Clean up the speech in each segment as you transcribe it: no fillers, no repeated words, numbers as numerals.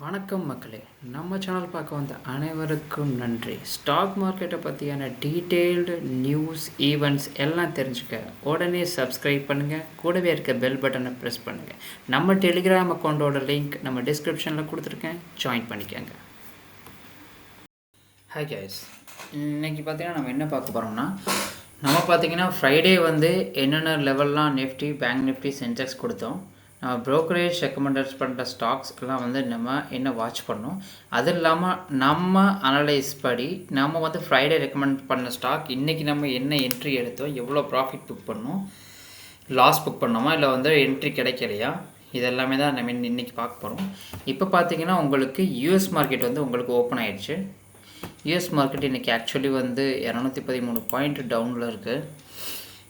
வணக்கம் மக்களே, நம்ம சேனல் பார்க்க வந்த அனைவருக்கும் நன்றி. ஸ்டாக் மார்க்கெட்டை பற்றியான டீட்டெயில்டு நியூஸ் ஈவெண்ட்ஸ் எல்லாம் தெரிஞ்சுக்க உடனே சப்ஸ்கிரைப் பண்ணுங்கள். கூடவே இருக்க பெல் பட்டனை ப்ரெஸ் பண்ணுங்கள். நம்ம டெலிகிராம் அக்கௌண்ட்டோட லிங்க் நம்ம டிஸ்கிரிப்ஷனில் கொடுத்துருக்கேன், ஜாயின் பண்ணிக்கோங்க. ஹாய் கைஸ், இன்றைக்கி பார்த்தீங்கன்னா நம்ம என்ன பார்க்க போகிறோம்னா, நம்ம பார்த்தீங்கன்னா ஃப்ரைடே வந்து என்னென்ன லெவல்லாம் நிஃப்டி, பேங்க் நிஃப்டி, சென்செக்ஸ் கொடுத்தோம். நம்ம ப்ரோக்கரேஜ் ரெக்கமெண்டட் பண்ணுற ஸ்டாக்ஸ் எல்லாம் வந்து நம்ம என்ன வாட்ச் பண்ணோம். அது இல்லாமல் நம்ம அனலைஸ் படி நம்ம வந்து ஃப்ரைடே ரெக்கமெண்ட் பண்ண ஸ்டாக் இன்றைக்கி நம்ம என்ன என்ட்ரி எடுத்தோம், எவ்வளோ ப்ராஃபிட் புக் பண்ணோம், லாஸ் புக் பண்ணோமா, இல்லை வந்து என்ட்ரி கிடைக்கலையா, இதெல்லாமே தான் நம்ம இன்றைக்கி பார்க்க போகிறோம். இப்போ பார்த்தீங்கன்னா உங்களுக்கு யூஎஸ் மார்க்கெட் வந்து உங்களுக்கு ஓப்பன் ஆகிடுச்சு. யூஎஸ் மார்க்கெட் இன்றைக்கி ஆக்சுவலி வந்து 213 பாயிண்ட் டவுனில் இருக்குது.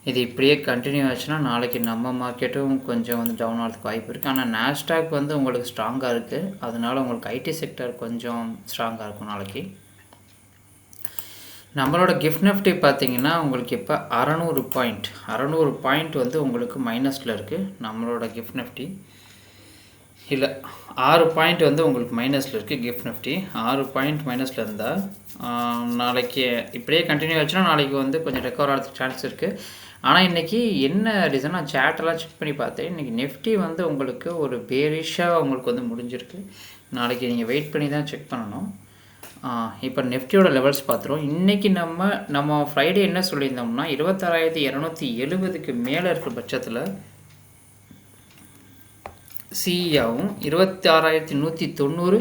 இது இப்படியே கண்டினியூ ஆச்சுன்னா நாளைக்கு நம்ம மார்க்கெட்டும் கொஞ்சம் வந்து டவுன் ஆகிறதுக்கு வாய்ப்பு இருக்குது. ஆனால் நாஸ்டாக் வந்து உங்களுக்கு ஸ்ட்ராங்காக இருக்குது, அதனால் உங்களுக்கு ஐடி செக்டர் கொஞ்சம் ஸ்ட்ராங்காக இருக்கும் நாளைக்கு. நம்மளோட கிஃப்ட் நிஃப்டி பார்த்திங்கன்னா உங்களுக்கு இப்போ 600 பாயிண்ட் வந்து உங்களுக்கு மைனஸில் இருக்குது. நம்மளோட கிஃப்ட் நிஃப்டி இல்லை 6 பாயிண்ட் வந்து உங்களுக்கு மைனஸில் இருக்குது. கிஃப்ட் நிஃப்டி 6 பாயிண்ட் மைனஸில் இருந்தால் நாளைக்கு இப்படியே கண்டினியூ ஆச்சுன்னா நாளைக்கு வந்து கொஞ்சம் ரெக்கவர் ஆகிறதுக்கு சான்ஸ் இருக்குது. ஆனால் இன்றைக்கி என்ன ரீசனாக சேட்டெல்லாம் செக் பண்ணி பார்த்தேன், இன்றைக்கி நிஃப்டி வந்து உங்களுக்கு ஒரு பேரிஷாக உங்களுக்கு வந்து முடிஞ்சிருக்கு. நாளைக்கு நீங்கள் வெயிட் பண்ணி தான் செக் பண்ணணும். இப்போ நிஃப்டியோட லெவல்ஸ் பார்த்துருவோம். இன்றைக்கி நம்ம ஃப்ரைடே என்ன சொல்லியிருந்தோம்னா 26,270க்கு மேலே இருக்கிற பட்சத்தில் சிஇயாகவும் 26,190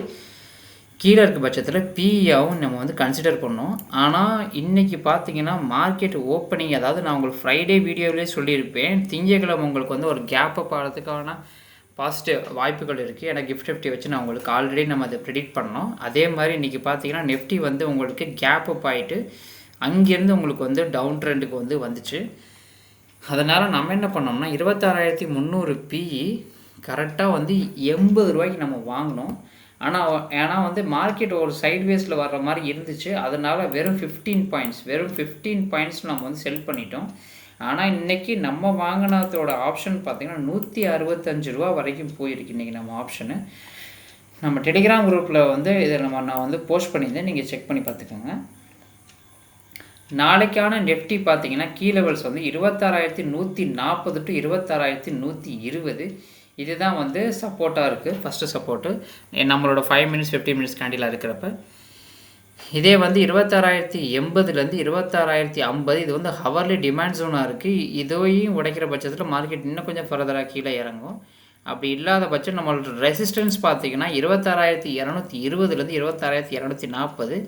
கீழே இருக்க பட்சத்தில் பிஇயாகவும் நம்ம வந்து கன்சிடர் பண்ணோம். ஆனால் இன்றைக்கி பார்த்தீங்கன்னா மார்க்கெட் ஓப்பனிங், அதாவது நான் உங்களுக்கு ஃப்ரைடே வீடியோவிலே சொல்லியிருப்பேன், திங்கக்கிழமை உங்களுக்கு வந்து ஒரு கேப் அப் ஆகிறதுக்கான பாசிட்டிவ் வாய்ப்புகள் இருக்குது. ஏன்னா கிஃப்ட் நிஃப்டி வச்சு நான் உங்களுக்கு ஆல்ரெடி நம்ம அதை ப்ரெடிக்ட் பண்ணோம். அதே மாதிரி இன்றைக்கி பார்த்தீங்கன்னா நிஃப்டி வந்து உங்களுக்கு கேப் அப் ஆகிட்டு அங்கேருந்து உங்களுக்கு வந்து டவுன் ட்ரெண்டுக்கு வந்து வந்துச்சு. அதனால் நம்ம என்ன பண்ணோம்னா 26,300 பிஇ கரெக்டாக வந்து 80 ரூபாய்க்கு நம்ம வாங்கினோம். ஏன்னா வந்து மார்க்கெட் ஒரு சைட்வேஸில் வர்ற மாதிரி இருந்துச்சு. அதனால் வெறும் 15 பாயிண்ட்ஸ் நம்ம வந்து செல் பண்ணிட்டோம். ஆனால் இன்றைக்கி நம்ம வாங்கினதோட ஆப்ஷன் பார்த்திங்கன்னா 165 ரூபா வரைக்கும் போயிருக்கு இன்றைக்கி நம்ம ஆப்ஷனு. நம்ம டெலிகிராம் குரூப்பில் வந்து இதை நான் வந்து போஸ்ட் பண்ணியிருந்தேன், நீங்கள் செக் பண்ணி பார்த்துக்கோங்க. நாளைக்கான நிஃப்டி பார்த்தீங்கன்னா கீ லெவல்ஸ் வந்து 26,140 டு 26,120 இதுதான் வந்து சப்போர்ட்டாக இருக்குது. ஃபஸ்ட்டு சப்போர்ட்டு நம்மளோட 5 மினிட்ஸ் 15 மினிட்ஸ் கேண்டிலாக இருக்கிறப்ப. இதே வந்து 26,080லேருந்து 26,050 இது வந்து ஹவர்லி டிமாண்ட் ஜோனாக இருக்குது. இதையும் உடைக்கிற பட்சத்தில் மார்க்கெட் இன்னும் கொஞ்சம் ஃபர்தராக கீழே இறங்கும். அப்படி இல்லாத பட்சம் நம்மளோட ரெசிஸ்டன்ஸ் பார்த்திங்கன்னா 26,220லேருந்து 26,240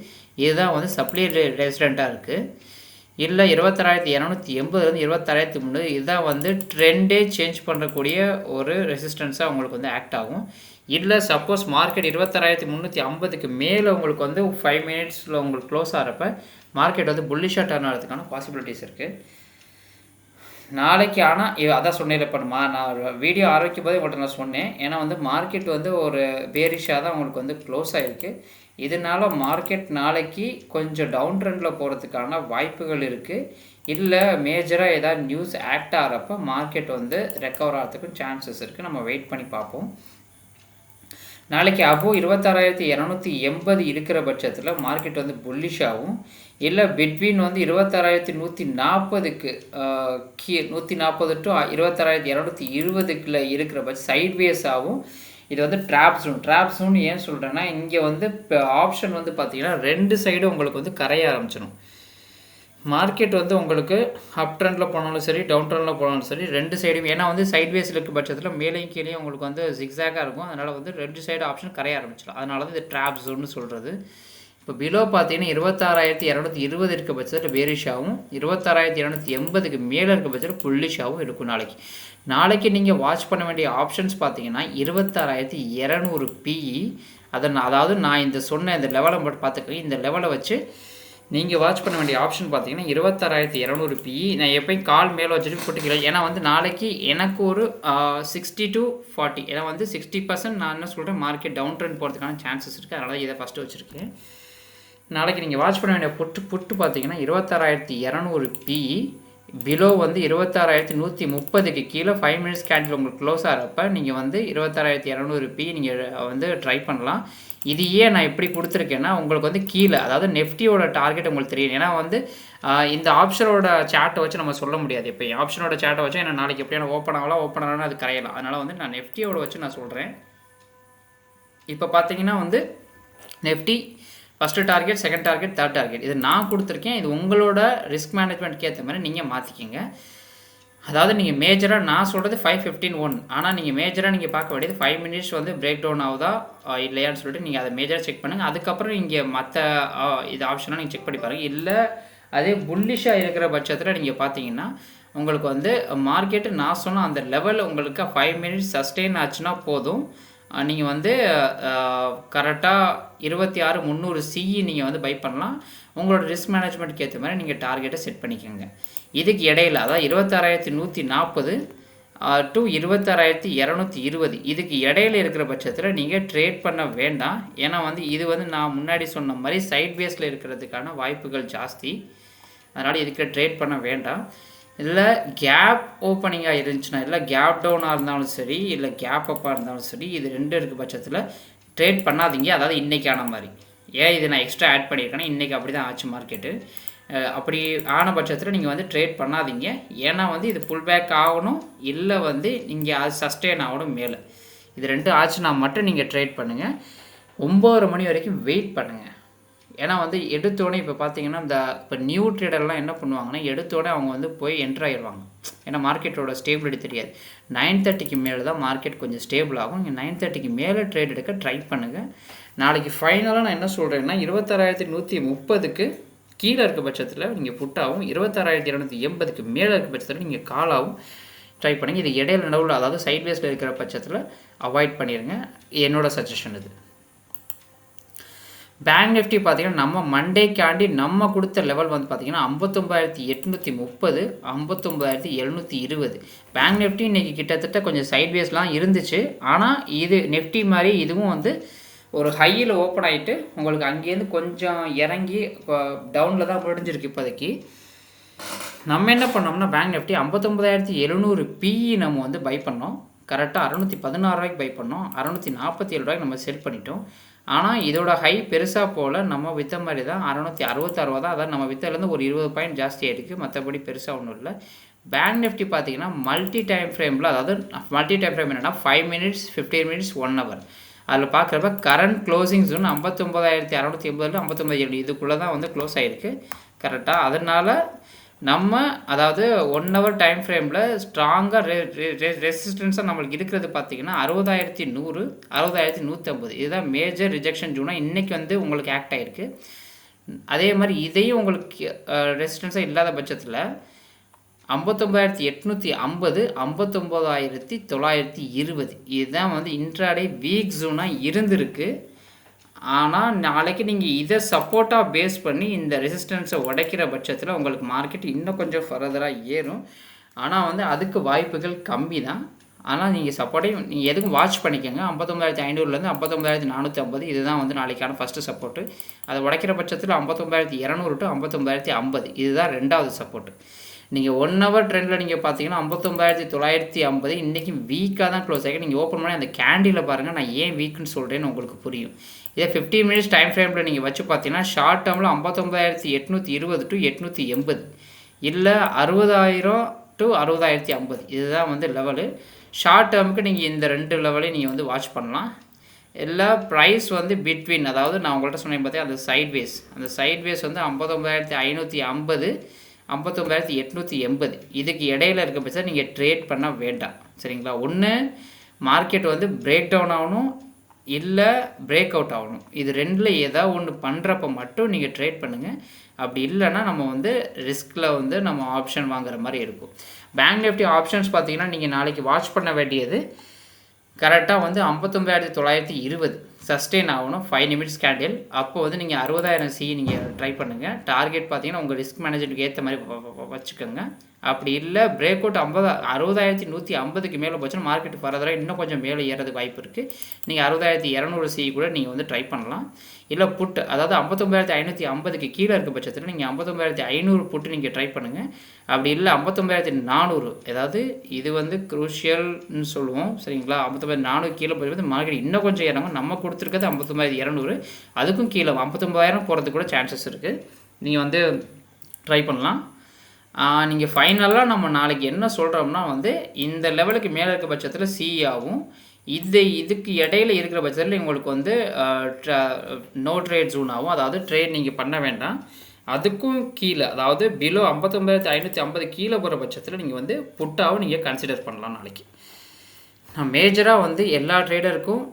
இதுதான் வந்து சப்ளை ரெசிஸ்டண்ட்டாக இருக்குது. இல்லை 26,280லேருந்து 26,300 இதுதான் வந்து ட்ரெண்டே சேஞ்ச் பண்ணக்கூடிய ஒரு ரெசிஸ்டன்ஸாக உங்களுக்கு வந்து ஆக்ட் ஆகும். இல்லை சப்போஸ் மார்க்கெட் 26,350க்கு மேலே உங்களுக்கு வந்து 5 மினிட்ஸில் உங்களுக்கு க்ளோஸ் ஆகிறப்ப மார்க்கெட் வந்து புல்லிஷாக டர்ன் ஆகிறதுக்கான பாசிபிலிட்டிஸ் இருக்குது நாளைக்கு. ஆனால் அதான் சொன்னேன், இப்போ நான் வீடியோ ஆரம்பிக்கும் போது உங்கள்கிட்ட நான் சொன்னேன், ஏன்னா வந்து மார்க்கெட் வந்து ஒரு பேரிஷாக தான் உங்களுக்கு வந்து க்ளோஸ் ஆகிருக்கு. இதனால் மார்க்கெட் நாளைக்கு கொஞ்சம் டவுன் ட்ரெண்டில் போகிறதுக்கான வாய்ப்புகள் இருக்குது. இல்லை மேஜராக ஏதாவது நியூஸ் ஆக்ட் ஆகிறப்ப மார்க்கெட் வந்து ரெக்கவர் ஆகிறதுக்கும் சான்சஸ் இருக்குது. நம்ம வெயிட் பண்ணி பார்ப்போம். நாளைக்கு அபோவ் 26,280 இருக்கிற பட்சத்தில் மார்க்கெட் வந்து புல்லிஷாகவும், இல்லை பிட்வீன் வந்து 26,140க்கு 140 டு 26,220க்குள்ள இருக்கிற பட்சம் சைட்வேஸாகவும் இது வந்து ட்ராப் ஜோன். ஏன் சொல்கிறேன்னா இங்கே வந்து இப்போ ஆப்ஷன் வந்து பார்த்திங்கன்னா 2 சைடும் உங்களுக்கு வந்து கரைய ஆரம்பிச்சிடும். மார்க்கெட் வந்து உங்களுக்கு அப் ட்ரெண்டில் போனாலும் சரி, டவுன் ட்ரெண்டில் போனாலும் சரி, 2 சைடும், ஏன்னா வந்து சைட்வேஸில் இருக்க பட்சத்தில் மேலேயும் கீழேயும் உங்களுக்கு வந்து ஜிக்ஸாகாக இருக்கும். அதனால் வந்து 2 சைடு ஆப்ஷன் கரைய ஆரம்பிச்சிடும். அதனால தான் இது ட்ராப் ஜோன்னு சொல்கிறது. இப்போ பிலோ பார்த்தீங்கன்னா 26,220 இருக்க பட்சத்தில் பேரிஷாகவும், 26,280க்கு மேலே இருக்க பட்சத்தில் புல்லிஷாகவும் இருக்கும். நாளைக்கு நீங்கள் வாட்ச் பண்ண வேண்டிய ஆப்ஷன்ஸ் பார்த்தீங்கன்னா 26,200 பிஇ. அதாவது நான் இந்த சொன்ன இந்த லெவலை மட்டும் பார்த்துக்கிறேன். இந்த லெவலை வச்சு நீங்கள் வாட்ச் பண்ண வேண்டிய ஆப்ஷன் பார்த்தீங்கன்னா 26,200 பிஇ. நான் எப்போயும் கால் மேலே வச்சுட்டு போட்டுக்கிறேன். ஏன்னா வந்து நாளைக்கு எனக்கு ஒரு 60 to 40, ஏன்னா வந்து 60% நான் என்ன சொல்கிறேன், மார்க்கெட் டவுன் ட்ரெண்ட் போகிறதுக்கான சான்சஸ் இருக்குது. அதனால் இதை ஃபஸ்ட்டு வச்சுருக்கேன். நாளைக்கு நீங்கள் வாட்ச் பண்ண வேண்டிய புட்டு பார்த்தீங்கன்னா 26,200 பிஇ. பிலோ வந்து 26,130க்கு கீழே 5 மினிட்ஸ் கேண்டில் உங்களுக்கு க்ளோஸ் ஆகிறப்ப நீங்கள் வந்து 26,200 நீங்கள் வந்து ட்ரை பண்ணலாம். இது ஏன் நான் எப்படி கொடுத்துருக்கேன்னா உங்களுக்கு வந்து கீழே அதாவது நெஃப்டியோட டார்கெட் உங்களுக்கு தெரியும். ஏன்னா வந்து இந்த ஆப்ஷனோட சார்ட்டை வச்சு நம்ம சொல்ல முடியாது. இப்போ ஆப்ஷனோட சார்ட்டை வச்சு என்ன நாளைக்கு எப்படியான ஓப்பன் ஆகலாம் அது கரையலாம். அதனால் வந்து நான் நெஃப்டியோட வச்சு நான் சொல்கிறேன். இப்போ பார்த்தீங்கன்னா வந்து Nifty first target, second target, third target இது நான் கொடுத்துருக்கேன். இது உங்களோட ரிஸ்க் மேனேஜ்மெண்ட்க்கு ஏற்ற மாதிரி நீங்கள் மாற்றிக்கிங்க. அதாவது நீங்கள் மேஜராக நான் சொல்கிறது 5:15 ஆனால் நீங்கள் மேஜராக நீங்கள் பார்க்க வேண்டியது 5 மினிட்ஸ் வந்து பிரேக் டவுன் ஆகுதா இல்லையான்னு சொல்லிட்டு நீங்கள் அதை மேஜராக செக் பண்ணுங்கள். அதுக்கப்புறம் இங்கே மற்ற இது ஆப்ஷனாக நீங்கள் செக் பண்ணி பாருங்கள். இல்லை அதே புல்லிஷாக இருக்கிற பட்சத்தில் நீங்கள் பார்த்தீங்கன்னா உங்களுக்கு வந்து மார்க்கெட்டு நான் சொன்ன அந்த லெவல் உங்களுக்கு 5 மினிட்ஸ் சஸ்டெயின் ஆச்சுன்னா போதும். நீங்கள் வந்து கரெக்டாக 26,300 சிஇ நீங்கள் வந்து பை பண்ணலாம். உங்களோட ரிஸ்க் மேனேஜ்மெண்ட்டுக்கு ஏற்ற மாதிரி நீங்கள் டார்கெட்டை செட் பண்ணிக்கோங்க. இதுக்கு இடையில் அதாவது 26,140 டு 26,220 இதுக்கு இடையில இருக்கிற பட்சத்தில் நீங்கள் ட்ரேட் பண்ண வேண்டாம். ஏன்னா வந்து இது வந்து நான் முன்னாடி சொன்ன மாதிரி சைட் பேஸில் இருக்கிறதுக்கான வாய்ப்புகள் ஜாஸ்தி. அதனால் இதுக்கு ட்ரேட் பண்ண வேண்டாம். இல்லை கேப் ஓப்பனிங்காக இருந்துச்சுன்னா இல்லை கேப் டவுனாக இருந்தாலும் சரி இல்லை கேப் அப்பாக இருந்தாலும் சரி இது ரெண்டு இருக்க பட்சத்தில் ட்ரேட் பண்ணாதீங்க. அதாவது இன்றைக்கான மாதிரி ஏன் இது நான் எக்ஸ்ட்ரா ஆட் பண்ணியிருக்கேன்னா இன்றைக்கி அப்படி தான் ஆச்சு மார்க்கெட்டு. அப்படி ஆன பட்சத்தில் நீங்கள் வந்து ட்ரேட் பண்ணாதீங்க. ஏன்னா வந்து இது புல் பேக் ஆகணும் இல்லை வந்து இங்கே அது சஸ்டெயின் ஆகணும் மேலே. இது ரெண்டு ஆச்சுன்னா மட்டும் நீங்கள் ட்ரேட் பண்ணுங்கள். 9:30 மணி வரைக்கும் வெயிட் பண்ணுங்கள். ஏன்னா வந்து எடுத்தோடனே இப்போ பார்த்தீங்கன்னா இப்போ நியூ ட்ரேடர்லாம் என்ன பண்ணுவாங்கன்னா எடுத்தோடனே அவங்க வந்து போய் என்ட்ரு ஆகிடுவாங்க. ஏன்னா மார்க்கெட்டோட ஸ்டேபிலிட்டி தெரியாது. 9:30க்கு மேலே தான் மார்க்கெட் கொஞ்சம் ஸ்டேபிள் ஆகும். நீங்கள் 9:30க்கு மேலே ட்ரேட் எடுக்க ட்ரை பண்ணுங்கள். நாளைக்கு ஃபைனலாக நான் என்ன சொல்கிறேன்னா 26,130க்கு கீழே இருக்க பட்சத்தில் நீங்கள் புட்டாகவும் 26,280க்கு மேலே இருக்க பட்சத்தில் நீங்கள் காலாகவும் ட்ரை பண்ணுங்கள். இது இடையில நடுவில் அதாவது சைட் வேஸில் இருக்கிற பட்சத்தில் அவாய்ட் பண்ணிடுங்க. என்னோடய சஜஷன் இது. பேங்க் நிஃப்டி பார்த்தீங்கன்னா நம்ம மண்டேக்காண்டி நம்ம கொடுத்த லெவல் வந்து பார்த்தீங்கன்னா 59,830 59,720. பேங்க் நிஃப்டி இன்றைக்கி கிட்டத்தட்ட கொஞ்சம் சைட்வேஸ்லாம் இருந்துச்சு. ஆனால் இது நிஃப்டி மாதிரி இதுவும் வந்து ஒரு ஹையில் ஓப்பன் ஆகிட்டு உங்களுக்கு அங்கேருந்து கொஞ்சம் இறங்கி டவுனில் தான் முடிஞ்சிருக்கு. இப்போதைக்கு நம்ம என்ன பண்ணோம்னா பேங்க் நிஃப்டி 59,700 பிஇ நம்ம வந்து பை பண்ணோம். கரெக்டாக 616 பை பண்ணோம். 647 நம்ம செல் பண்ணிட்டோம். ஆனால் இதோட ஹை பெருசாக போல் நம்ம விற்ற மாதிரி தான் 666 தான். அதாவது நம்ம விற்றலேருந்து ஒரு 20 பாயிண்ட் ஜாஸ்தி ஆகிருக்கு. மற்றபடி பெருசாக ஒன்றும் இல்லை. பேங்க் நிஃப்டி பார்த்தீங்கன்னா மல்டி டைம் ஃப்ரேமில் அதாவது மல்டி டைம் ஃப்ரேம் என்னென்னா 5 மினிட்ஸ் 15 மினிட்ஸ் 1 ஹவர் அதில் பார்க்குறப்ப கரண்ட் க்ளோசிங் ஜோன் 59,680 59,700 இதுக்குள்ளே தான் வந்து க்ளோஸ் ஆகிருக்கு கரெக்டாக. அதனால் நம்ம அதாவது 1 ஹவர் டைம் ஃப்ரேமில் ஸ்ட்ராங்காக ரெசிஸ்டன்ஸாக நம்மளுக்கு இருக்கிறது பார்த்திங்கன்னா 60,100 60,150 இதுதான் மேஜர் ரிஜெக்ஷன் ஜோனாக இன்றைக்கி வந்து உங்களுக்கு ஆக்ட் ஆகிருக்கு. அதே மாதிரி இதையும் உங்களுக்கு ரெசிஸ்டன்ஸாக இல்லாத பட்சத்தில் 59,850 59,920 இதுதான் வந்து இன்ட்ராடே வீக் ஜோனாக இருந்திருக்கு. ஆனால் நாளைக்கு நீங்கள் இதை சப்போர்ட்டாக பேஸ் பண்ணி இந்த ரெசிஸ்டன்ஸை உடைக்கிற பட்சத்தில் உங்களுக்கு மார்க்கெட் இன்னும் கொஞ்சம் ஃபர்தராக ஏறும். ஆனால் வந்து அதுக்கு வாய்ப்புகள் கம்மி தான். ஆனால் நீங்கள் சப்போர்ட்டையும் நீங்கள் எதுக்கும் வாட்ச் பண்ணிக்கோங்க. 59,500 59,450 இதுதான் வந்து நாளைக்கான ஃபஸ்ட்டு சப்போர்ட்டு. அதை உடைக்கிற பட்சத்தில் 59,200 to 59,050 இதுதான் ரெண்டாவது சப்போர்ட்டு. நீங்கள் 1 ஹவர் ட்ரெண்டில் நீங்கள் பார்த்தீங்கன்னா 59,950 இன்றைக்கி வீக்காக தான் க்ளோஸ் ஆகி நீங்கள் ஓப்பன் பண்ணி அந்த கேண்டில் பாருங்கள். நான் ஏன் வீக்குன்னு சொல்கிறேன்னு உங்களுக்கு புரியும். இதே 15 மினிட்ஸ் டைம் ஃப்ரேமில் நீங்கள் வச்சு பார்த்தீங்கன்னா ஷார்ட் டேர்மில் 59,820 to 880 இல்லை 60,000 to 60,050 இதுதான் வந்து லெவலு. ஷார்ட் டேர்முக்கு நீங்கள் இந்த ரெண்டு லெவலையும் நீங்கள் வந்து வாட்ச் பண்ணலாம். இல்லை ப்ரைஸ் வந்து பிட்வீன் அதாவது நான் உங்கள்கிட்ட சொன்னேன் பார்த்தீங்கன்னா அந்த சைட்வேஸ் வந்து 59,550 59,880 இதுக்கு இடையில இருக்க பட்சம் நீங்கள் ட்ரேட் பண்ண வேண்டாம் சரிங்களா. ஒன்று மார்க்கெட் வந்து பிரேக் டவுன் ஆகணும் இல்லை பிரேக் அவுட் ஆகணும். இது ரெண்டில் ஏதாவது ஒன்று பண்ணுறப்ப மட்டும் நீங்கள் ட்ரேட் பண்ணுங்கள். அப்படி இல்லைன்னா நம்ம வந்து ரிஸ்கில் வந்து நம்ம ஆப்ஷன் வாங்குற மாதிரி இருக்கும். பேங்க் நிஃப்டி ஆப்ஷன்ஸ் பார்த்தீங்கன்னா நீங்கள் நாளைக்கு வாட்ச் பண்ண வேண்டியது கரெக்டாக வந்து 59,920 சஸ்டெயின் ஆகணும் 5 நிமிட்ஸ் கேண்டில். அப்போ வந்து நீங்கள் 60,000 சி நீங்கள் ட்ரை பண்ணுங்கள். டார்கெட் பார்த்தீங்கன்னா உங்கள் ரிஸ்க் மேனேஜருக்கு ஏற்ற மாதிரி வச்சுக்கோங்க. அப்படி இல்லை பிரேக் அவுட் 60,150க்கு மேலே போச்சுன்னா மார்க்கெட் ஃபர்தராக இன்னும் கொஞ்சம் மேலே ஏறதுக்கு வாய்ப்பு இருக்குது. நீங்கள் 60,200 சி கூட நீங்கள் வந்து ட்ரை பண்ணலாம். இல்லை புட், அதாவது 59,550க்கு கீழே இருக்க பட்சத்தில் நீங்கள் 59,500 புட்டு நீங்கள் ட்ரை பண்ணுங்கள். அப்படி இல்லை 59,400, அதாவது இது வந்து குரூஷியல்னு சொல்லுவோம் சரிங்களா. 59,400 கீழே போய் மார்க்கெட் இன்னும் கொஞ்சம் இறங்கும். நம்ம கொடுத்துருக்கிறது 59,200, அதுக்கும் கீழே 59,000 போகிறதுக்கு கூட சான்சஸ் இருக்குது. நீங்கள் வந்து ட்ரை பண்ணலாம். நீங்கள் ஃபைனலாக நம்ம நாளைக்கு என்ன சொல்கிறோம்னா வந்து இந்த லெவலுக்கு மேலே இருக்க பட்சத்தில் சிஆவும் இதுக்கு இடையில இருக்கிற பட்சத்தில் உங்களுக்கு வந்து நோ ட்ரேட் ஜோன் ஆகும். அதாவது ட்ரேட் நீங்கள் பண்ண வேண்டாம். அதுக்கும் கீழே, அதாவது பிலோ 59,550 கீழே போகிற பட்சத்தில் நீங்கள் வந்து புட்டாகவும் நீங்கள் கன்சிடர் பண்ணலாம். நாளைக்கு நான் மேஜராக வந்து எல்லா ட்ரேடருக்கும்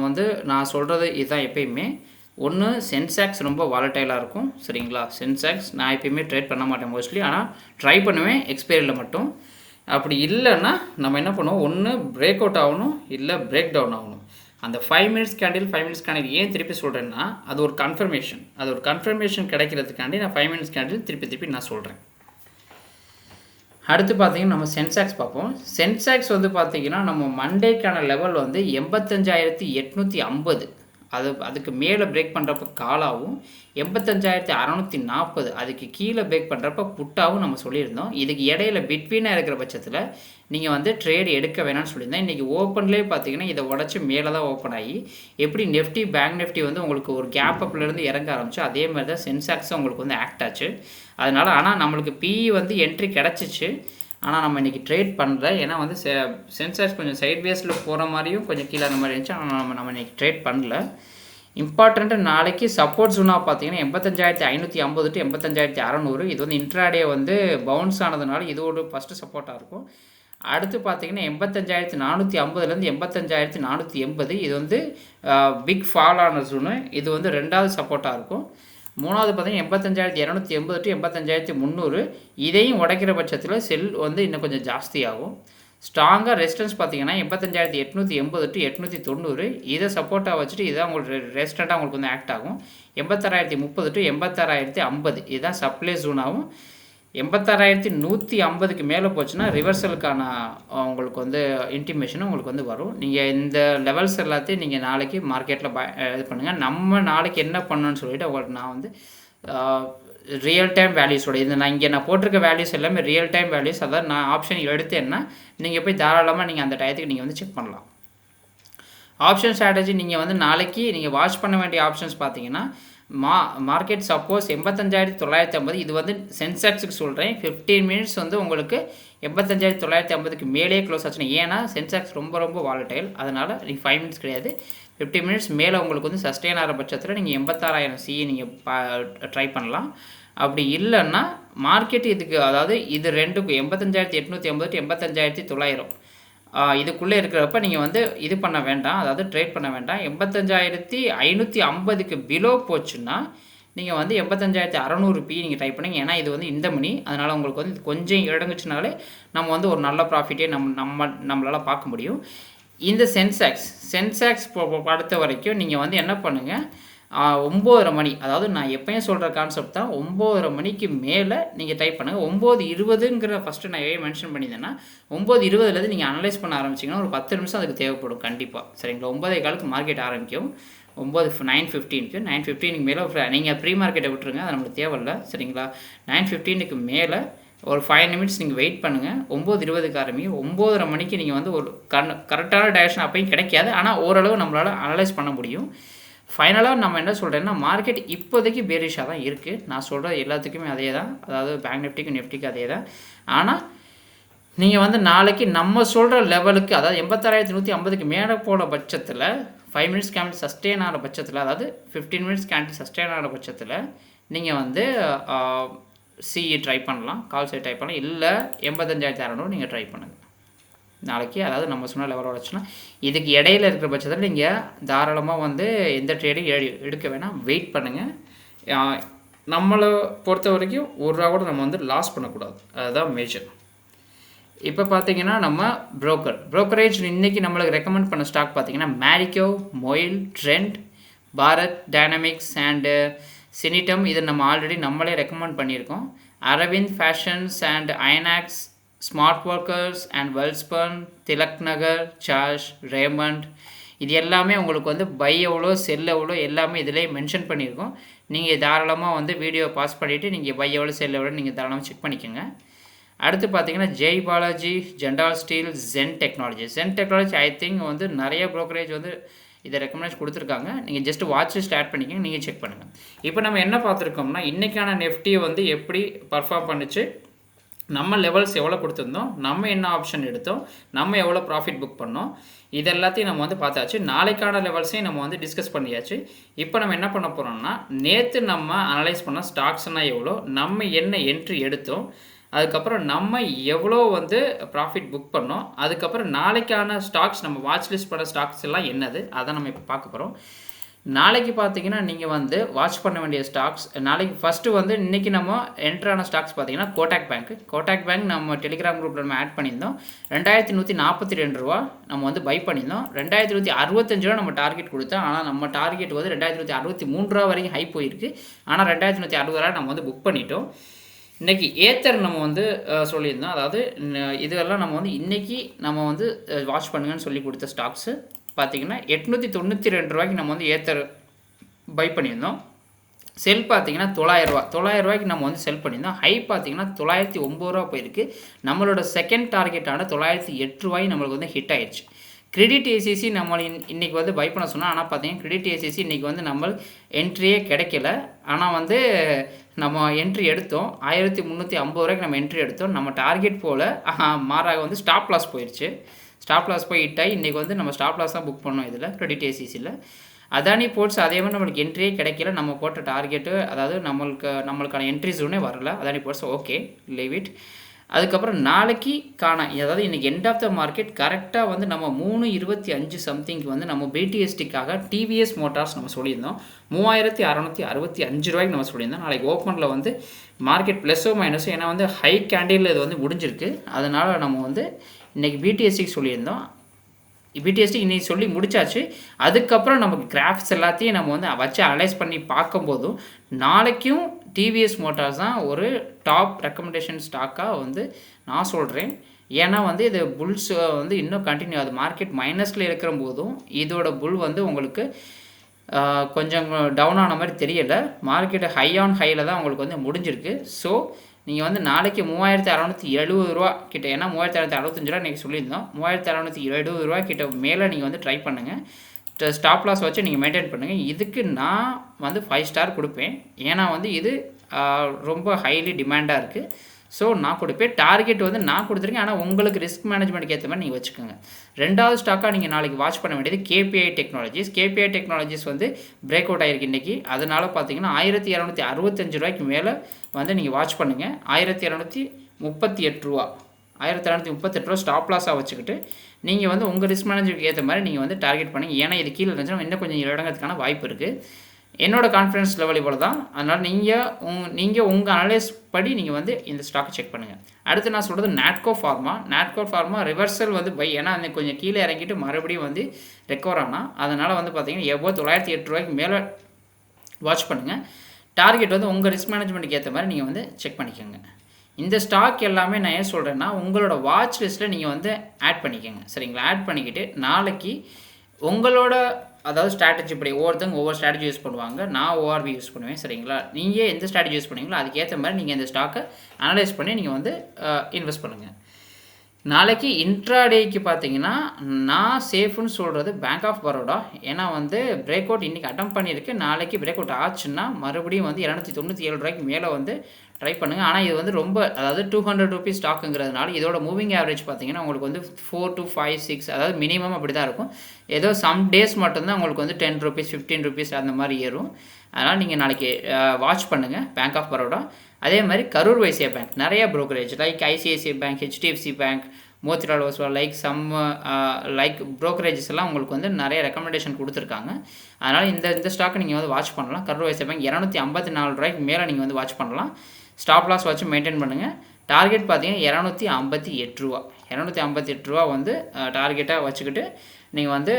வந்து நான் சொல்கிறது இதுதான். எப்பயுமே ஒன்று, சென்சாக்ஸ் ரொம்ப வாலட்டைலாக இருக்கும் சரிங்களா. சென்சாக்ஸ் நான் எப்பயுமே ட்ரேட் பண்ண மாட்டேன் மோஸ்ட்லி, ஆனால் ட்ரை பண்ணுவேன் எக்ஸ்பைரியில் மட்டும். அப்படி இல்லைன்னா நம்ம என்ன பண்ணுவோம், ஒன்று பிரேக் அவுட் ஆகணும், இல்லை பிரேக் டவுன் ஆகணும். அந்த 5 மினிட்ஸ் கேண்டில் ஏன் திருப்பி சொல்கிறேன்னா அது ஒரு கன்ஃபர்மேஷன் கிடைக்கிறதுக்காண்டி நான் 5 மினிட்ஸ் கேண்டில் திருப்பி நான் சொல்கிறேன். அடுத்து பார்த்தீங்கன்னா நம்ம சென்சாக்ஸ் பார்ப்போம். சென்சாக்ஸ் வந்து பார்த்திங்கன்னா நம்ம மண்டேக்கான லெவல் வந்து 85,850, அதுக்கு மேலே பிரேக் பண்ணுறப்ப காலாவும், 85,640 அதுக்கு கீழே பிரேக் பண்ணுறப்ப புட்டாவும் நம்ம சொல்லியிருந்தோம். இதுக்கு இடையில பிட்வீனாக இருக்கிற பட்சத்தில் நீங்கள் வந்து ட்ரேட் எடுக்க வேணாம்னு சொல்லியிருந்தேன். இன்றைக்கி ஓப்பன்லேயே பார்த்தீங்கன்னா இதை உடச்சி மேலே தான் ஓப்பன் ஆகி, எப்படி நெஃப்டி பேங்க் நிஃப்டி வந்து உங்களுக்கு ஒரு கேப் அப்லேருந்து இறங்க ஆரம்பிச்சு, அதே மாதிரி தான் சென்சாக்ஸும் உங்களுக்கு வந்து ஆக்ட் ஆச்சு. அதனால் ஆனால் நம்மளுக்கு பிஇ வந்து என்ட்ரி கிடச்சிச்சு, ஆனால் நம்ம இன்றைக்கி ட்ரேட் பண்ணல. ஏன்னா வந்து சென்சாக்ஸ் கொஞ்சம் சைட் பேஸில் போகிற மாதிரியும் கொஞ்சம் கீழே அந்த மாதிரி இருந்துச்சு. ஆனால் நம்ம இன்றைக்கி ட்ரேட் பண்ணல. இம்பார்ட்டண்ட்டு நாளைக்கு சப்போர்ட் ஜோனாக பார்த்தீங்கன்னா 85,550 to 85,600. இது வந்து இன்ட்ராடே வந்து பவுன்ஸ் ஆனதுனால இது ஒரு ஃபஸ்ட்டு சப்போர்ட்டாக இருக்கும். அடுத்து பார்த்தீங்கன்னா 85,450லேருந்து 85,480, இது வந்து பிக் ஃபால் ஆன ஜோனு. இது வந்து ரெண்டாவது சப்போர்ட்டாக இருக்கும். மூணாவது பார்த்தீங்கன்னா 85,280 to 85,300. இதையும் உடைக்கிற பட்சத்தில் செல் வந்து இன்னும் கொஞ்சம் ஜாஸ்தியாகும். ஸ்ட்ராங்காக ரெசிஸ்டன்ஸ் பார்த்தீங்கன்னா 85,880 to 890. இதை சப்போர்ட்டாக வச்சுட்டு இதான் உங்களுக்கு ரெசிஸ்டண்ட்டாக உங்களுக்கு வந்து ஆக்ட் ஆகும். 86,030 to 86,050 இதுதான் சப்ளை ஜோனாகவும். 86,150க்கு மேலே போச்சுன்னா ரிவர்சலுக்கான உங்களுக்கு வந்து இன்டிமேஷனும் உங்களுக்கு வந்து வரும். நீங்கள் இந்த லெவல்ஸ் எல்லாத்தையும் நீங்கள் நாளைக்கு மார்க்கெட்டில் இது பண்ணுங்கள். நம்ம நாளைக்கு என்ன பண்ணணும்னு சொல்லிவிட்டு உங்களுக்கு நான் வந்து ரியல் டைம் வேல்யூஸோட நான் போட்டிருக்க வேல்யூஸ் எல்லாமே ரியல் டைம் வேல்யூஸ். அதாவது நான் ஆப்ஷன் எடுத்தேன்னா நீங்கள் போய் தாராளமாக நீங்கள் அந்த டயத்துக்கு நீங்கள் வந்து செக் பண்ணலாம். ஆப்ஷன் ஸ்ட்ராட்டஜி நீங்கள் வந்து நாளைக்கு நீங்கள் வாட்ச் பண்ண வேண்டிய ஆப்ஷன்ஸ் பார்த்தீங்கன்னா மார்க்கெட் சப்போஸ் 85,950, இது வந்து சென்சாக்ஸுக்கு சொல்கிறேன். 15 மினிட்ஸ் வந்து உங்களுக்கு 85,950க்கு மேலே க்ளோஸ் ஆச்சுன்னா, ஏன்னா சென்சாக்ஸ் ரொம்ப ரொம்ப வாலட்டைல், அதனால் நீங்கள் 5 மினிட்ஸ் கிடையாது 15 மினிட்ஸ் மேலே உங்களுக்கு வந்து சஸ்டெயின் ஆகிற பட்சத்தில் நீங்கள் 86,000 சிஇ நீங்கள் ட்ரை பண்ணலாம். அப்படி இல்லைன்னா மார்க்கெட் இதுக்கு, அதாவது இது ரெண்டுக்கும் 85,880 to 85,900 இதுக்குள்ளே இருக்கிறப்ப நீங்கள் வந்து இது பண்ண வேண்டாம், அதாவது ட்ரேட் பண்ண வேண்டாம். 85,550க்கு பிலோ போச்சுன்னா நீங்கள் வந்து 85,600 பி நீங்கள் ட்ரை பண்ணுங்க. ஏன்னா இது வந்து இந்த மணி, அதனால் உங்களுக்கு வந்து கொஞ்சம் இறங்குச்சுனாலே நம்ம வந்து ஒரு நல்ல ப்ராஃபிட்டே நம்மளால் பார்க்க முடியும். இந்த சென்சாக்ஸ் அடுத்த வரைக்கும் நீங்கள் வந்து என்ன பண்ணுங்கள், 9:30 மணி, அதாவது நான் எப்பயும் சொல்கிற கான்செப்ட் தான். 9:30 மணிக்கு மேலே நீங்கள் டைப் பண்ணுங்கள். 9:20ங்கிற ஃபஸ்ட்டு நான் மென்ஷன் பண்ணியிருந்தேன்னா 9:20லேருந்து நீங்கள் அனலைஸ் பண்ண ஆரம்பிச்சிங்கன்னா ஒரு 10 நிமிஷம் அதுக்கு தேவைப்படும் கண்டிப்பாக சரிங்களா. 9:15க்கு மார்க்கெட் ஆரம்பிக்கும். 9:15க்கு மேலே நீங்கள் ப்ரீ மார்க்கெட்டை விட்டுருங்க, அது நம்மளுக்கு தேவையில்லை சரிங்களா. 9:15க்கு மேலே ஒரு 5 நிமிட்ஸ் நீங்கள் வெயிட் பண்ணுங்கள். 9:20க்கு ஆரம்பிங்க. 9:30 மணிக்கு நீங்கள் வந்து ஒரு கரெக்டான டைரக்ஷன் அப்பையும் கிடைக்காது, ஆனால் ஓரளவு நம்மளால் அனலைஸ் பண்ண முடியும். ஃபைனலாக நம்ம என்ன சொல்கிறேன்னா, மார்க்கெட் இப்போதைக்கு பேரிஷாக தான் இருக்குது. நான் சொல்கிற எல்லாத்துக்குமே அதே தான், அதாவது பேங்க் நிஃப்டிக்கும் நிஃப்டிக்கு அதே தான். ஆனால் நீங்கள் வந்து நாளைக்கு நம்ம சொல்கிற லெவலுக்கு, அதாவது 86,150க்கு மேலே போன பட்சத்தில் 5 மினிட்ஸ் கேண்டில் சஸ்டெயின் ஆன பட்சத்தில், அதாவது 15 மினிட்ஸ் கேண்டில் சஸ்டெயின் ஆன பட்சத்தில் நீங்கள் வந்து சிஇ ட்ரை பண்ணலாம், கால் சைட் ட்ரை பண்ணலாம். இல்லை 85,600 நீங்கள் ட்ரை பண்ணுங்கள் நாளைக்கு. அதாவது நம்ம சொன்ன லெவலோட வச்சுன்னா இதுக்கு இடையில இருக்கிற பட்சத்தில் நீங்கள் தாராளமாக வந்து எந்த ட்ரேடும் எடுக்க வேணாம், வெயிட் பண்ணுங்கள். நம்மளை பொறுத்த வரைக்கும் ₹1 கூட நம்ம வந்து லாஸ் பண்ணக்கூடாது, அதுதான் மேஜர். இப்போ பார்த்தீங்கன்னா நம்ம ப்ரோக்கரேஜ் இன்றைக்கி நம்மளுக்கு ரெக்கமெண்ட் பண்ண ஸ்டாக் பார்த்தீங்கன்னா Marico, MOIL, Trent, Bharat dynamics and சினிடம். இதை நம்ம ஆல்ரெடி நம்மளே ரெக்கமெண்ட் பண்ணியிருக்கோம். Arvind fashions and Inox, smart workers and Welspun, Tilak Nagar, சார்ஜ், ரேமண்ட். இது எல்லாமே உங்களுக்கு வந்து பை எவ்வளோ செல் எவ்வளோ எல்லாமே இதிலே மென்ஷன் பண்ணியிருக்கோம். நீங்கள் தாராளமாக வந்து வீடியோ பாஸ் பண்ணிவிட்டு நீங்கள் பை எவ்வளோ செல் எவ்வளோ நீங்கள் தாராளமாக செக் பண்ணிக்கோங்க. அடுத்து பார்த்தீங்கன்னா Jai Balaji, Jindal steel, Zen technology I think வந்து நிறைய ப்ரோக்கரேஜ் வந்து இதை ரெக்கமெண்டேஷன் கொடுத்துருக்காங்க. நீங்கள் ஜஸ்ட் வாட்ச் ஸ்டார்ட் பண்ணிக்கோங்க, நீங்கள் செக் பண்ணுங்கள். இப்போ நம்ம என்ன பார்த்துருக்கோம்னா இன்றைக்கான நெஃப்டியை வந்து எப்படி பர்ஃபார்ம் பண்ணிச்சு, நம்ம லெவல்ஸ் எவ்வளோ கொடுத்துருந்தோம், நம்ம என்ன ஆப்ஷன் எடுத்தோம், நம்ம எவ்வளோ ப்ராஃபிட் புக் பண்ணோம், இது எல்லாத்தையும் நம்ம வந்து பார்த்தாச்சு. நாளைக்கான லெவல்ஸையும் நம்ம வந்து டிஸ்கஸ் பண்ணியாச்சு. இப்போ நம்ம என்ன பண்ண போகிறோம்னா நேற்று நம்ம அனலைஸ் பண்ண ஸ்டாக்ஸ்னால் எவ்வளோ, நம்ம என்ன என்ட்ரி எடுத்தோம், அதுக்கப்புறம் நம்ம எவ்வளோ வந்து ப்ராஃபிட் புக் பண்ணோம், அதுக்கப்புறம் நாளைக்கான ஸ்டாக்ஸ் நம்ம வாட்ச் லிஸ்ட் பண்ண ஸ்டாக்ஸ் எல்லாம் என்னது அதை நம்ம இப்போ பார்க்க போகிறோம். நாளைக்கு பார்த்தீங்கன்னா நீங்கள் வந்து வாட்ச் பண்ண வேண்டிய ஸ்டாக்ஸ், நாளைக்கு ஃபஸ்ட்டு வந்து இன்றைக்கி நம்ம என்ட்ரான ஸ்டாக்ஸ் பார்த்தீங்கன்னா கோட்டாக் பேங்க் நம்ம டெலிகிராம் குரூப்பில் நம்ம ஆட் பண்ணியிருந்தோம். 2142 ரூபா நம்ம வந்து பை பண்ணியிருந்தோம். 2165 ரூபா நம்ம டார்கெட் கொடுத்தோம். ஆனால் நம்ம டார்கெட் வந்து 2163 ரூபா வரைக்கும் ஹை போயிருக்கு. ஆனால் 2160 ரூபா நம்ம வந்து புக் பண்ணிட்டோம். இன்றைக்கி ஏத்தர் நம்ம வந்து சொல்லியிருந்தோம். அதாவது இதெல்லாம் நம்ம வந்து இன்றைக்கி நம்ம வந்து வாட்ச் பண்ணுங்கன்னு சொல்லி கொடுத்த ஸ்டாக்ஸு பார்த்திங்கன்னா 892 ரூபாய்க்கு நம்ம வந்து ஏத்தர் பை பண்ணியிருந்தோம். செல் பார்த்திங்கன்னா 900 ரூபாய்க்கு நம்ம வந்து செல் பண்ணியிருந்தோம். ஹை பார்த்திங்கன்னா 909 ரூபா போயிருக்கு. நம்மளோட செகண்ட் டார்கெட்டான 908 ரூபாய் நம்மளுக்கு வந்து ஹிட் ஆயிடுச்சு. கிரெடிட் ஏசிசி நம்ம இன்றைக்கி வந்து பை பண்ண சொன்னோம். ஆனால் பார்த்தீங்கன்னா கிரெடிட் ஏசிசி இன்றைக்கி வந்து நம்ம என்ட்ரியே கிடைக்கல. ஆனால் வந்து நம்ம என்ட்ரி எடுத்தோம். 1350 ரூபாய்க்கு நம்ம என்ட்ரி எடுத்தோம். நம்ம டார்கெட் போல் மாறாக வந்து ஸ்டாப் லாஸ் போயிடுச்சு. ஸ்டாப் லாஸ் போய் ஹிட் ஆகி இன்றைக்கி வந்து நம்ம ஸ்டாப் லாஸ் தான் புக் பண்ணோம் இதில் கிரெடிட் ஏசிசியில். அதானி போர்ட்ஸ் அதே மாதிரி நம்மளுக்கு என்ட்ரியே கிடைக்கல. நம்ம போட்ட டார்கெட்டு அதாவது நம்மளுக்கான என்ட்ரிஸ் ஒன்றே வரல. Adani ports okay leave it. அதுக்கப்புறம் நாளைக்கான அதாவது இன்றைக்கி எண்ட் ஆஃப் த மார்க்கெட் கரெக்டாக வந்து நம்ம 3:25 சம்திங்க்கு வந்து நம்ம பிடிஎஸ்டிக்காக டிவிஎஸ் மோட்டார்ஸ் நம்ம சொல்லியிருந்தோம். 3665 ரூபாய்க்கு நம்ம சொல்லியிருந்தோம். நாளைக்கு ஓப்பனில் வந்து மார்க்கெட் ப்ளஸ்ஸோ மைனஸோ, ஏன்னா வந்து ஹை கேண்டில் இது வந்து முடிஞ்சிருக்கு. அதனால் நம்ம வந்து இன்றைக்கி பிடிஎஸ்டிக்கு சொல்லியிருந்தோம். பிடிஎஸ்டி இன்றைக்கி சொல்லி முடிச்சாச்சு. அதுக்கப்புறம் நமக்கு கிராஃப்ஸ் எல்லாத்தையும் நம்ம வந்து வச்சு அனலைஸ் பண்ணி பார்க்கும்போதும் நாளைக்கும் டிவிஎஸ் மோட்டார்ஸ் தான் ஒரு டாப் ரெக்கமெண்டேஷன் ஸ்டாக்காக வந்து நான் சொல்கிறேன். ஏன்னா வந்து இது புல்ஸ் வந்து இன்னும் கண்டினியூ ஆகுது. மார்க்கெட் மைனஸில் இருக்கிற போதும் இதோட புல் வந்து உங்களுக்கு கொஞ்சம் டவுன் ஆன மாதிரி தெரியலை. மார்க்கெட்டு ஹை ஆன் ஹையில் தான் உங்களுக்கு வந்து முடிஞ்சிருக்கு. ஸோ நீங்கள் வந்து நாளைக்கு 3670 ரூபா கிட்ட, ஏன்னா 3665 ரூபா இன்றைக்கி சொல்லியிருந்தோம். 3670 ரூபா கிட்ட மேலே நீங்கள் வந்து ட்ரை பண்ணுங்கள். ஸ்டாப் லாஸ் வச்சு நீங்கள் மெயின்டைன் பண்ணுங்கள். இதுக்கு நான் வந்து 5 ஸ்டார் கொடுப்பேன். ஏன்னா வந்து இது ரொம்ப ஹைலி டிமாண்டாக இருக்குது. ஸோ நான் கொடுப்பேன். டார்கெட் வந்து நான் கொடுத்துருக்கேன். ஆனால் உங்களுக்கு ரிஸ்க் மேனேஜ்மெண்ட்டுக்கு ஏற்ற மாதிரி நீங்கள் வச்சுக்கோங்க. ரெண்டாவது ஸ்டாக்காக நீங்கள் நாளைக்கு வாட்ச் பண்ண வேண்டியது கேபிஐ டெக்னாலஜிஸ் வந்து பிரேக் அவுட் ஆகிருக்கு இன்றைக்கி. அதனால் பார்த்தீங்கன்னா 1265 ரூபாய்க்கு மேலே வந்து நீங்கள் வாட்ச் பண்ணுங்கள். 1238 ரூபா 1238 ரூபா ஸ்டாப் லாஸாக வச்சுக்கிட்டு நீங்கள் வந்து உங்கள் ரிஸ்க் மேனேஜருக்கு ஏற்ற மாதிரி நீங்கள் வந்து டார்கெட் பண்ணுங்கள். ஏன்னா இது கீழே இருந்துச்சுன்னா இன்னும் கொஞ்சம் இறங்கிறதுக்கான வாய்ப்பு இருக்குது. என்னோடய கான்ஃபிடன்ஸ் லெவல் இவ்வளோ தான். அதனால் நீங்கள் உங்கள் அனலைஸ் படி நீங்கள் வந்து இந்த ஸ்டாக்கை செக் பண்ணுங்கள். அடுத்து நான் சொல்கிறது நாட்கோ ஃபார்மா ரிவர்சல் வந்து பை, ஏன்னா அன்றைக்கி கொஞ்சம் கீழே இறங்கிட்டு மறுபடியும் வந்து ரெக்கவர் ஆனால், அதனால் வந்து பார்த்திங்கன்னா எவ்வளோ 908 ரூபாய்க்கு மேலே வாட்ச் பண்ணுங்கள். டார்கெட் வந்து உங்கள் ரிஸ்க் மேனேஜ்மெண்ட்டுக்கு ஏற்ற மாதிரி நீங்கள் வந்து செக் பண்ணிக்கோங்க. இந்த ஸ்டாக் எல்லாமே நான் ஏன் சொல்கிறேன்னா உங்களோட வாட்ச் லிஸ்ட்டில் நீங்கள் வந்து ஆட் பண்ணிக்கோங்க. சரிங்களா? ஆட் பண்ணிக்கிட்டு நாளைக்கு உங்களோட அதாவது ஸ்ட்ராட்டஜி இப்படி ஒவ்வொருத்தவங்க ஒவ்வொரு ஸ்ட்ராட்டஜி யூஸ் பண்ணுவாங்க. நான் ஓஆர்வி யூஸ் பண்ணுவேன். சரிங்களா? நீங்கள் எந்த ஸ்ட்ராட்டஜி யூஸ் பண்ணுவீங்களோ அதுக்கேற்ற மாதிரி நீங்கள் இந்த ஸ்டாக்கை அனலைஸ் பண்ணி நீங்கள் வந்து இன்வெஸ்ட் பண்ணுங்கள். நாளைக்கு இன்ட்ராடேக்கு பார்த்தீங்கன்னா நான் சேஃப்னு சொல்கிறது பேங்க் ஆஃப் பரோடா. ஏன்னா வந்து பிரேக் அவுட் இன்றைக்கி அட்டம் பண்ணியிருக்கு. நாளைக்கு பிரேக் அவுட் ஆச்சுன்னா மறுபடியும் வந்து 297 ரூபாய்க்கு மேலே வந்து ட்ரை பண்ணுங்கள். ஆனால் இது வந்து ரொம்ப அதாவது 200 ரூபீஸ் ஸ்டாக்குங்கிறதுனால இதோட மூவிங் ஆவரேஜ் பார்த்தீங்கன்னா உங்களுக்கு வந்து 4 to 5, 6 அதாவது மினிமம் அப்படி தான் இருக்கும். ஏதோ சம் டேஸ் மட்டும்தான் உங்களுக்கு வந்து 10 ரூபீஸ் 15 ரூபீஸ் அந்த மாதிரி ஏறும். அதனால் நீங்கள் நாளைக்கு வாட்ச் பண்ணுங்கள் பேங்க் ஆஃப் பரோடா. அதே மாதிரி கரூர் வைசியா பேங்க் நிறைய brokerage like ICICI bank, HDFC bank, Motilal Oswal like brokerages எல்லாம் உங்களுக்கு வந்து நிறைய ரெக்கமெண்டேஷன் கொடுத்துருக்காங்க. அதனால் இந்த ஸ்டாக்கை நீங்கள் வந்து வாட்ச் பண்ணலாம். கரூர் வைசியா பேங்க் 254 ரூபாய்க்கு மேலே நீங்கள் வந்து வாட்ச் பண்ணலாம். ஸ்டாப் லாஸ் வச்சு மெயின்டைன் பண்ணுங்கள். டார்கெட் பார்த்தீங்கன்னா ரூ. 258 வந்து டார்கெட்டாக வச்சுக்கிட்டு நீங்கள் வந்து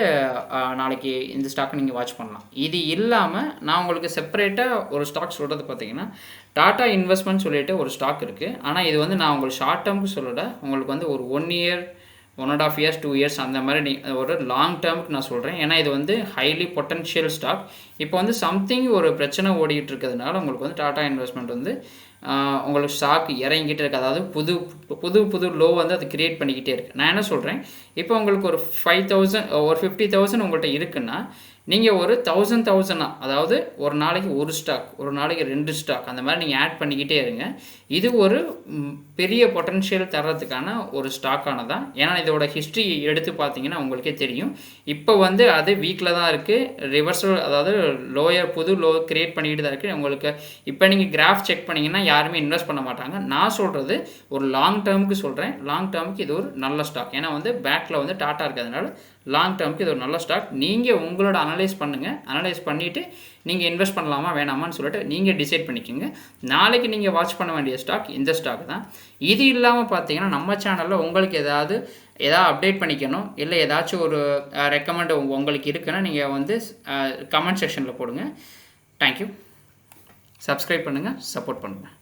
நாளைக்கு இந்த ஸ்டாக்கை நீங்கள் வாட்ச் பண்ணலாம். இது இல்லாமல் நான் உங்களுக்கு செப்பரேட்டாக ஒரு ஸ்டாக் சொல்கிறது பார்த்தீங்கன்னா டாடா இன்வெஸ்ட்மெண்ட் சொல்லிட்டு ஒரு ஸ்டாக் இருக்குது. ஆனால் இது வந்து நான் உங்களுக்கு ஷார்ட் டேர்முக்கு சொல்லலை, உங்களுக்கு வந்து ஒரு 1 இயர் 1.5 இயர்ஸ் 2 இயர்ஸ் அந்த மாதிரி ஒரு லாங் டேர்முக்கு நான் சொல்கிறேன். ஏன்னா இது வந்து ஹைலி பொட்டன்ஷியல் ஸ்டாக். இப்போ வந்து சம்திங் ஒரு பிரச்சனை ஓடிக்கிட்டு இருக்கிறதுனால உங்களுக்கு வந்து டாடா இன்வெஸ்ட்மெண்ட் வந்து உங்களுக்கு ஸ்டாக் இறங்கிட்டே இருக்குது. அதாவது புது லோ வந்து அது கிரியேட் பண்ணிக்கிட்டே இருக்குது. நான் என்ன சொல்கிறேன், இப்போ உங்களுக்கு ஒரு 5,000 ஒரு 50,000 உங்கள்கிட்ட இருக்குன்னா நீங்கள் ஒரு 1,000 அதாவது ஒரு நாளைக்கு ஒரு ஸ்டாக், ஒரு நாளைக்கு 2 ஸ்டாக் அந்த மாதிரி நீங்கள் ஆட் பண்ணிக்கிட்டே இருங்க. இது ஒரு பெரிய பொட்டன்ஷியல் தர்றதுக்கான ஒரு ஸ்டாக்கானதான். ஏன்னா இதோட ஹிஸ்ட்ரி எடுத்து பார்த்தீங்கன்னா உங்களுக்கே தெரியும். இப்போ வந்து அது வீக்கில் தான் இருக்குது, ரிவர்சல் அதாவது புது லோ கிரியேட் பண்ணிக்கிட்டு தான் இருக்குது. உங்களுக்கு இப்போ நீங்கள் கிராஃப் செக் பண்ணிங்கன்னா யாருமே இன்வெஸ்ட் பண்ண மாட்டாங்க. நான் சொல்கிறது ஒரு லாங் டேர்முக்கு சொல்கிறேன். லாங் டேர்முக்கு இது ஒரு நல்ல ஸ்டாக். ஏன்னா வந்து பேக்கில் வந்து டாட்டா இருக்கிறதுனால லாங் டேர்முக்கு இது ஒரு நல்ல ஸ்டாக். நீங்கள் உங்களோட அனலைஸ் பண்ணுங்கள். அனலைஸ் பண்ணிவிட்டு நீங்கள் இன்வெஸ்ட் பண்ணலாமா வேணாமான்னு சொல்லிட்டு நீங்கள் டிசைட் பண்ணிக்கோங்க. நாளைக்கு நீங்கள் வாட்ச் பண்ண வேண்டிய ஸ்டாக் இந்த ஸ்டாக் தான். இது இல்லாமல் பார்த்தீங்கன்னா நம்ம சேனலில் உங்களுக்கு ஏதாவது அப்டேட் பண்ணிக்கணும், இல்லை ஏதாச்சும் ஒரு ரெக்கமெண்ட் உங்களுக்கு இருக்குன்னா நீங்கள் வந்து கமெண்ட் செக்ஷனில் போடுங்க. தேங்க்யூ. சப்ஸ்கிரைப் பண்ணுங்கள், சப்போர்ட் பண்ணுங்கள்.